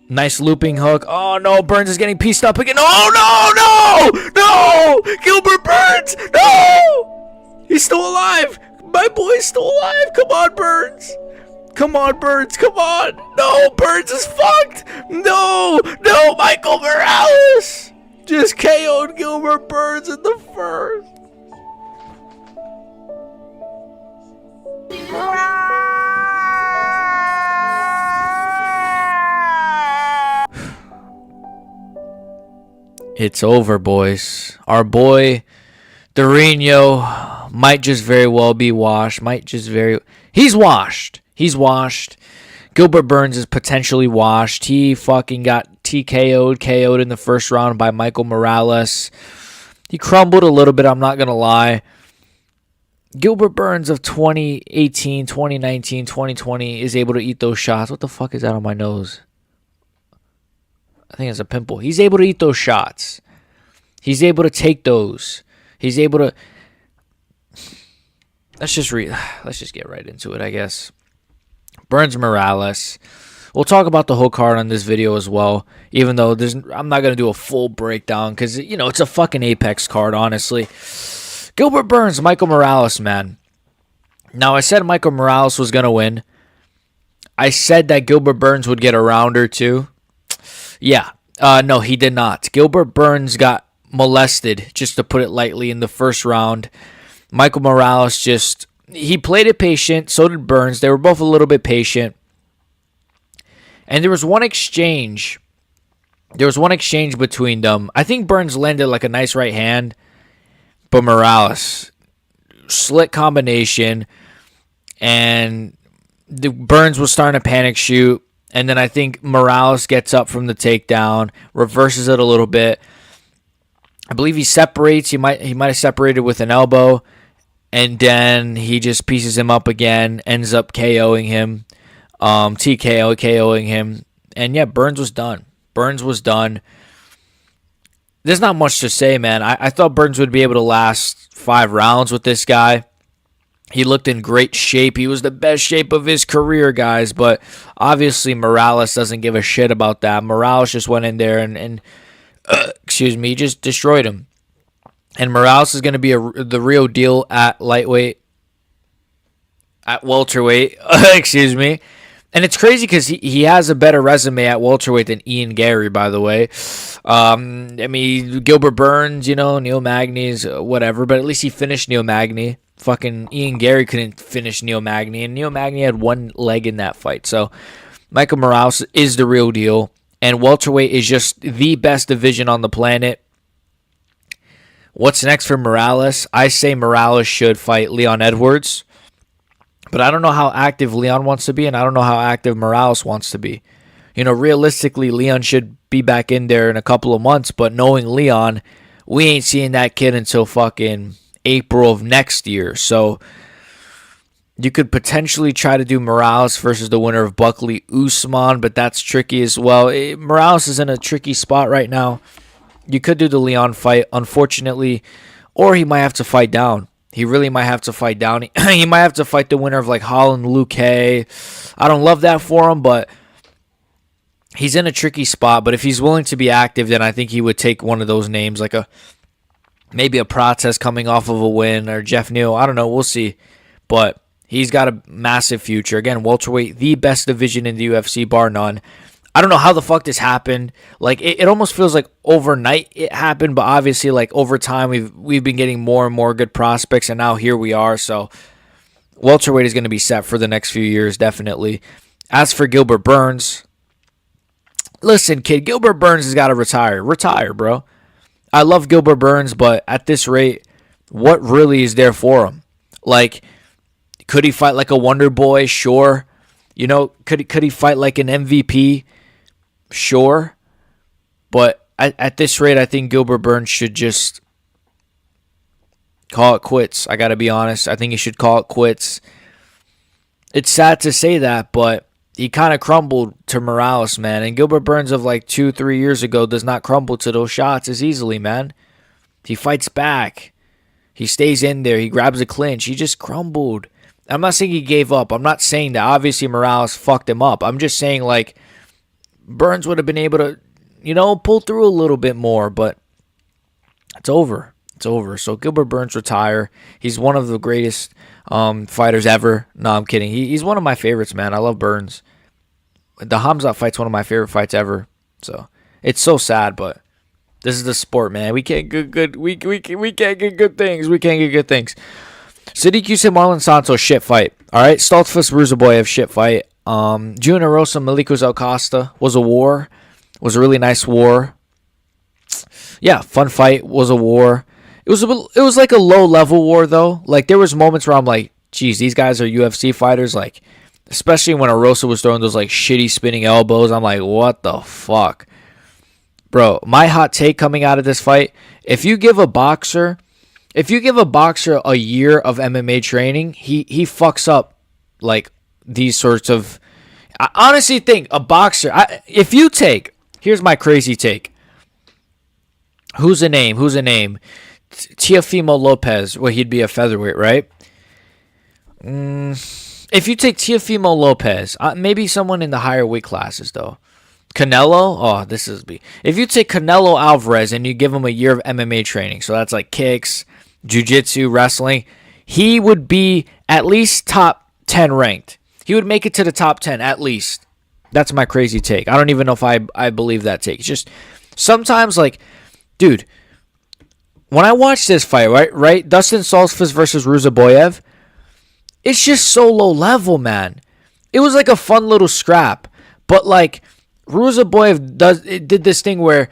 Nice looping hook. Oh, no. Burns is getting pieced up again. Oh, no, no, no. Gilbert Burns. No. He's still alive. My boy's still alive. Come on, Burns. Come on, Burns. Come on. No, Burns is fucked. No, no. Michael Morales just KO'd Gilbert Burns in the first. It's over, boys. Our boy Dorino might just very well be washed. He's washed. He's washed. Gilbert Burns is potentially washed. He fucking got KO'd in the first round by Michael Morales. He crumbled a little bit, I'm not going to lie. Gilbert Burns of 2018, 2019, 2020 is able to eat those shots. What the fuck is that on my nose? I think it's a pimple. He's able to eat those shots. He's able to take those. He's able to... Let's just get right into it, I guess. Burns Morales. We'll talk about the whole card on this video as well, even though I'm not going to do a full breakdown because, you know, it's a fucking Apex card, honestly. Gilbert Burns, Michael Morales, man. Now, I said Michael Morales was going to win. I said that Gilbert Burns would get a round or two. Yeah. No, he did not. Gilbert Burns got molested, just to put it lightly, in the first round. Michael Morales he played it patient. So did Burns. They were both a little bit patient. And there was one exchange. Between them. I think Burns landed like a nice right hand. But Morales, slick combination. And Burns was starting to panic shoot. And then I think Morales gets up from the takedown, reverses it a little bit. I believe he separates. He might have separated with an elbow. And then he just pieces him up again, ends up KOing him. KOing him. And yeah, Burns was done. There's not much to say, man. I thought Burns would be able to last 5 rounds with this guy. He looked in great shape. He was the best shape of his career, guys. But obviously, Morales doesn't give a shit about that. Morales just went in there and he just destroyed him. And Morales is going to be the real deal at lightweight, at welterweight. And it's crazy because he has a better resume at welterweight than Ian Gary, by the way. I mean, Gilbert Burns, you know, Neil Magny's, whatever. But at least he finished Neil Magny. Fucking Ian Gary couldn't finish Neil Magny, and Neil Magny had one leg in that fight. So Michael Morales is the real deal, and welterweight is just the best division on the planet. What's next for Morales? I say Morales should fight Leon Edwards, but I don't know how active Leon wants to be, and I don't know how active Morales wants to be. You know, realistically, Leon should be back in there in a couple of months, but knowing Leon, we ain't seeing that kid until fucking April of next year. So you could potentially try to do Morales versus the winner of Buckley Usman, but that's tricky as well. Morales is in a tricky spot right now. You could do the Leon fight, unfortunately, or he might have to fight down. He really might have to fight down. He might have to fight the winner of like Holland Luque. I don't love that for him, but he's in a tricky spot. But if he's willing to be active, then I think he would take one of those names, like maybe a Prates coming off of a win, or Jeff Neal. I don't know. We'll see. But he's got a massive future. Again, welterweight, the best division in the UFC, bar none. I don't know how the fuck this happened. Like, it almost feels like overnight it happened, but obviously, like, over time, we've been getting more and more good prospects, and now here we are. So welterweight is going to be set for the next few years, definitely. As for Gilbert Burns, listen, kid, Gilbert Burns has got to retire. Retire, bro. I love Gilbert Burns, but at this rate, what really is there for him? Like, could he fight like a Wonder Boy? Sure. You know, could he fight like an MVP? Sure. But at this rate, I think Gilbert Burns should just call it quits. I got to be honest. I think he should call it quits. It's sad to say that, but he kind of crumbled to Morales, man. And Gilbert Burns of like 2-3 years ago does not crumble to those shots as easily, man. He fights back. He stays in there. He grabs a clinch. He just crumbled. I'm not saying he gave up. I'm not saying that. Obviously, Morales fucked him up. I'm just saying, like, Burns would have been able to, pull through a little bit more, but it's over. It's over. So Gilbert Burns retire. He's one of the greatest fighters ever. No, I'm kidding. He's one of my favorites, man. I love Burns. The Hamzat fight's one of my favorite fights ever. So it's so sad, but this is the sport, man. We can't get good. We can't get good things. We can't get good things. Sadiq Yusuf Marlon Santos shit fight. All right, Stoltzfus Ruzaboyev shit fight. Junior Rosa Malikos Alcosta was a war. Was a really nice war. Yeah, fun fight. Was a war. It was like a low level war though. Like there was moments where I'm like, geez, these guys are UFC fighters. Like, especially when Arosa was throwing those like shitty spinning elbows. I'm like, what the fuck, bro? My hot take coming out of this fight: if you give a boxer a year of MMA training, he fucks up like these sorts of. I honestly think a boxer. Here's my crazy take. Who's a name? Teofimo Lopez. Well, he'd be a featherweight, right? If you take Teofimo Lopez, maybe someone in the higher weight classes though. Canelo. Oh, if you take Canelo Alvarez and you give him a year of MMA training, so that's like kicks, jiu-jitsu, wrestling, he would be at least top 10 ranked. He would make it to the top 10 at least. That's my crazy take. I don't even know if I believe that take. It's just sometimes like, dude, when I watch this fight, right? Dustin Stoltzfus versus Ruzaboyev, it's just so low level, man. It was like a fun little scrap. But like Ruzaboyev did this thing where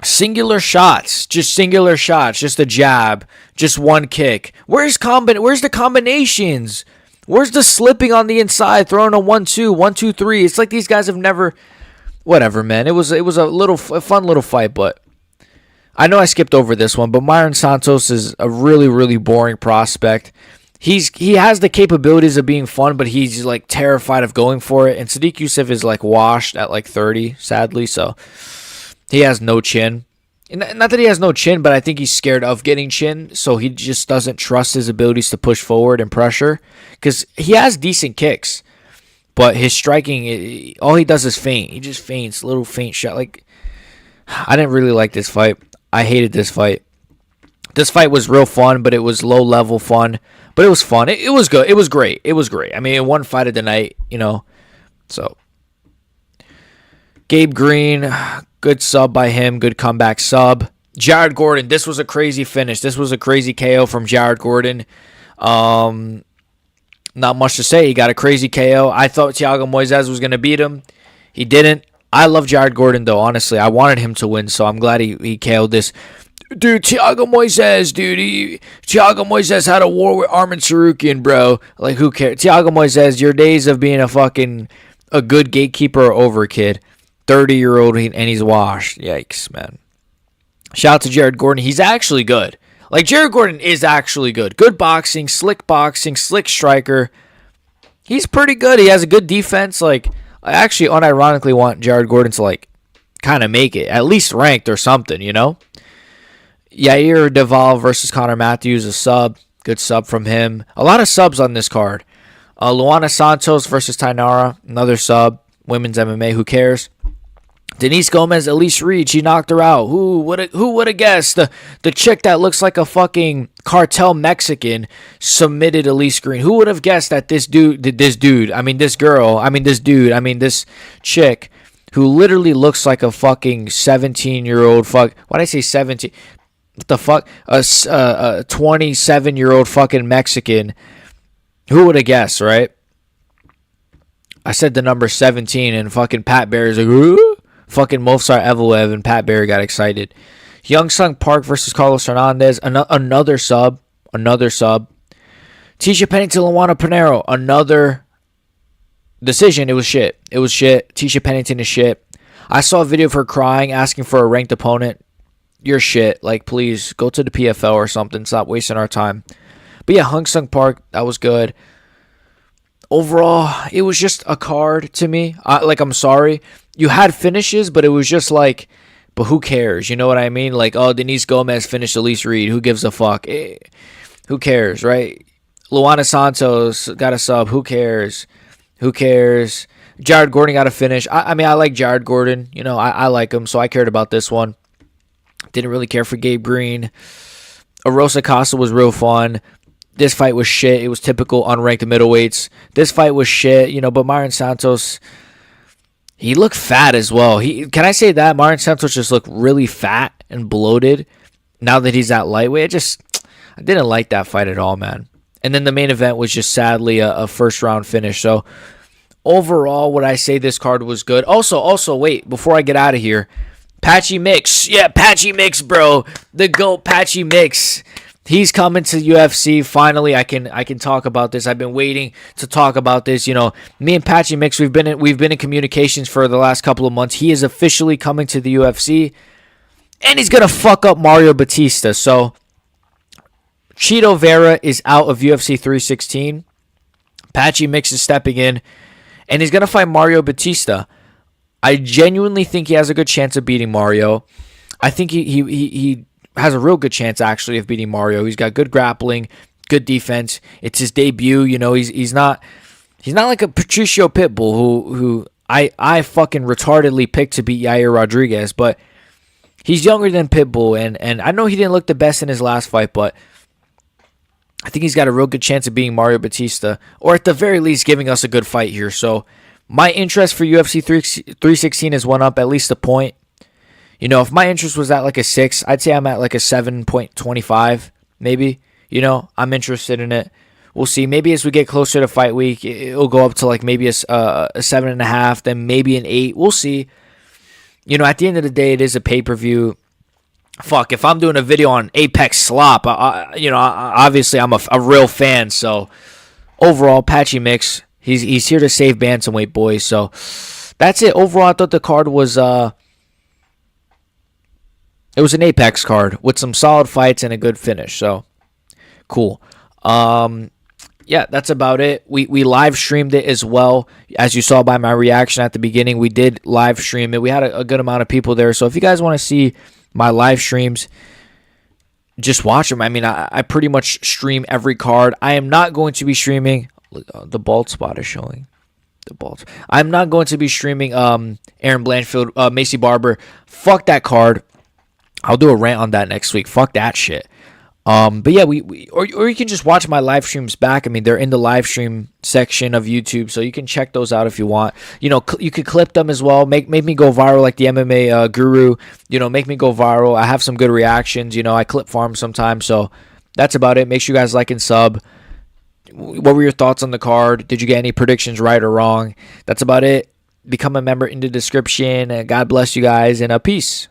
singular shots, just a jab, just one kick. Where's the combinations? Where's the slipping on the inside, throwing a 1-2, 1-2-3? It's like these guys have never. Whatever, man. It was a fun little fight, but I know I skipped over this one. But Myron Santos is a really, really boring prospect. He has the capabilities of being fun, but he's like terrified of going for it. And Sadiq Yusuf is like washed at like 30, sadly. So he has no chin. Not that he has no chin, but I think he's scared of getting chin. So he just doesn't trust his abilities to push forward and pressure. Because he has decent kicks. But his striking, all he does is feint. He just feints, little feint shot. Like, I didn't really like this fight. I hated this fight. This fight was real fun, but it was low level fun. But it was fun. It was good. It was great. I mean, one fight of the night, So, Gabe Green, good sub by him. Good comeback sub. Jared Gordon, this was a crazy finish. This was a crazy KO from Jared Gordon. Not much to say. He got a crazy KO. I thought Thiago Moises was going to beat him. He didn't. I love Jared Gordon, though, honestly. I wanted him to win, so I'm glad he KO'd this. Dude, Thiago Moises had a war with Armin Sarukian, bro. Like, who cares? Thiago Moises, your days of being a good gatekeeper are over, kid. 30-year-old, and he's washed. Yikes, man. Shout out to Jared Gordon. He's actually good. Like, Jared Gordon is actually good. Good boxing, slick striker. He's pretty good. He has a good defense. Like, I actually unironically want Jared Gordon to, like, kind of make it. At least ranked or something, Yair Deval versus Connor Matthews, a sub. Good sub from him. A lot of subs on this card. Luana Santos versus Tainara, another sub. Women's MMA, who cares? Denise Gomez, Elise Reed, she knocked her out. Who would have guessed? The chick that looks like a fucking cartel Mexican submitted Elise Green. Who would have guessed that this chick who literally looks like a fucking 17-year-old why'd I say 17? What the fuck? A 27-year-old fucking Mexican. Who would have guessed, right? I said the number 17 and fucking Pat Barry's like, ooh? Fucking Movsar Evloev and Pat Barry got excited. Young Sung Park versus Carlos Hernandez. Another sub. Tisha Pennington, Luana Pinheiro. Another decision. It was shit. Tisha Pennington is shit. I saw a video of her crying, asking for a ranked opponent. You're shit. Like, please, go to the PFL or something. Stop wasting our time. But yeah, Hung Sung Park, that was good. Overall, it was just a card to me. I'm sorry. You had finishes, but it was just like, but who cares? You know what I mean? Like, oh, Denise Gomez finished Elise Reed. Who gives a fuck? Who cares, right? Luana Santos got a sub. Who cares? Jared Gordon got a finish. I mean, I like Jared Gordon. You know, I like him, so I cared about this one. Didn't really care for Gabe Green. Arosa Costa was real fun. This fight was shit. It was typical unranked middleweights. This fight was shit, you know, but Myron Santos, he looked fat as well. Can I say that? Myron Santos just looked really fat and bloated now that he's at lightweight. I didn't like that fight at all, man. And then the main event was just sadly a first round finish. So overall, would I say this card was good? Also, wait, before I get out of here, Patchy Mix. Yeah, Patchy Mix, bro. The GOAT Patchy Mix. He's coming to UFC. Finally, I can talk about this. I've been waiting to talk about this. You know, me and Patchy Mix, we've been in communications for the last couple of months. He is officially coming to the UFC, and he's gonna fuck up Mario Batista. So Cheeto Vera is out of UFC 316. Patchy Mix is stepping in, and he's gonna fight Mario Batista. I genuinely think he has a good chance of beating Mario. I think he has a real good chance, actually, of beating Mario. He's got good grappling, good defense. It's his debut. You know, he's not like a Patricio Pitbull who I fucking retardedly picked to beat Yair Rodriguez, but he's younger than Pitbull, and I know he didn't look the best in his last fight, but I think he's got a real good chance of beating Mario Batista, or at the very least giving us a good fight here. So my interest for UFC 316 has went up at least a point. You know, if my interest was at like a 6, I'd say I'm at like a 7.25, maybe. You know, I'm interested in it. We'll see. Maybe as we get closer to fight week, it'll go up to like maybe a 7.5, then maybe an 8. We'll see. You know, at the end of the day, it is a pay-per-view. Fuck, if I'm doing a video on Apex Slop, obviously I'm a real fan. So overall, Patchy Mix, he's here to save bantamweight, boys. So that's it. Overall, I thought the card was it was an Apex card with some solid fights and a good finish. So cool. Yeah, that's about it. We live streamed it as well. As you saw by my reaction at the beginning, we did live stream it. We had a good amount of people there. So if you guys want to see my live streams, just watch them. I mean, I pretty much stream every card. I am not going to be streaming. The bald spot is showing. The bald. I'm not going to be streaming Aaron Blanchfield, Macy Barber. Fuck that card. I'll do a rant on that next week. Fuck that shit. But yeah, or you can just watch my live streams back. I mean, they're in the live stream section of YouTube, so you can check those out if you want. You know, you could clip them as well. Make me go viral like the MMA guru. You know, make me go viral. I have some good reactions. You know, I clip farm sometimes. So that's about it. Make sure you guys like and sub. What were your thoughts on the card? Did you get any predictions right or wrong? That's about it. Become a member in the description. God bless you guys, and peace.